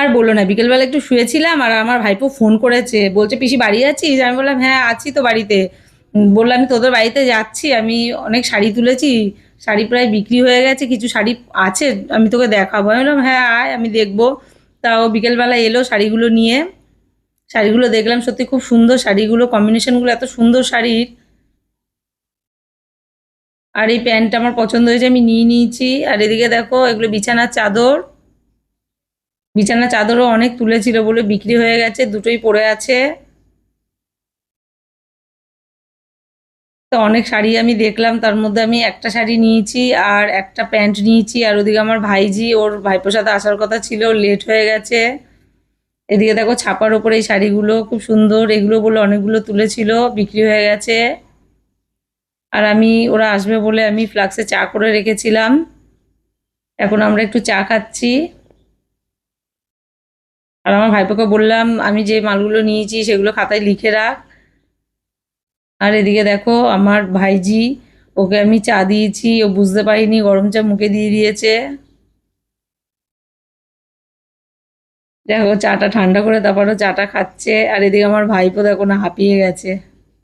আর বললো না, বিকেলবেলা একটু শুয়েছিলাম আর আমার ভাইপো ফোন করেছে, বলছে পিসি বাড়ি আছিস? আমি বললাম হ্যাঁ আছি তো বাড়িতে। বললাম আমি তোদের বাড়িতে যাচ্ছি, আমি অনেক শাড়ি তুলেছি, শাড়ি প্রায় বিক্রি হয়ে গেছে, কিছু শাড়ি আছে আমি তোকে দেখাবো। আমি বললাম হ্যাঁ আয়, আমি দেখবো। তাও বিকেলবেলা এলো শাড়িগুলো নিয়ে, শাড়িগুলো দেখলাম, সত্যি খুব সুন্দর শাড়িগুলো, কম্বিনেশনগুলো এত সুন্দর শাড়ির। আর এই প্যান্টটা আমার পছন্দ হয়েছে, আমি নিয়ে নিয়েছি। আর এদিকে দেখো এগুলো বিছানার চাদর, বিছানার চাদরও অনেক তুলেছিল বলে বিক্রি হয়ে গেছে, দুটোই পড়ে আছে। তো অনেক শাড়ি আমি দেখলাম, তার মধ্যে আমি একটা শাড়ি নিয়েছি আর একটা প্যান্ট নিয়েছি। আর ওদিকে আমার ভাইজি, ওর ভাইপোর সাথে আসার কথা ছিল, লেট হয়ে গেছে। এদিকে দেখো ছাপার ওপরে এই শাড়িগুলো খুব সুন্দর, এগুলো বলে অনেকগুলো তুলেছিল, বিক্রি হয়ে গেছে। আর আমি, ওরা আসবে বলে আমি ফ্লাক্সে চা করে রেখেছিলাম, এখন আমরা একটু চা খাচ্ছি। আর আমার ভাইপোকে বললাম আমি যে মালগুলো নিয়েছি সেগুলো খাতায় লিখে রাখ। আর এদিকে দেখো আমার ভাইজি, ওকে আমি চা দিয়েছি, ও বুঝতে পারিনি, গরম চা মুখে দিয়ে দিয়েছে। দেখো চাটা ঠান্ডা করে তারপরও চাটা খাচ্ছে। আর এদিকে আমার ভাইপো দেখো না হাঁপিয়ে গেছে।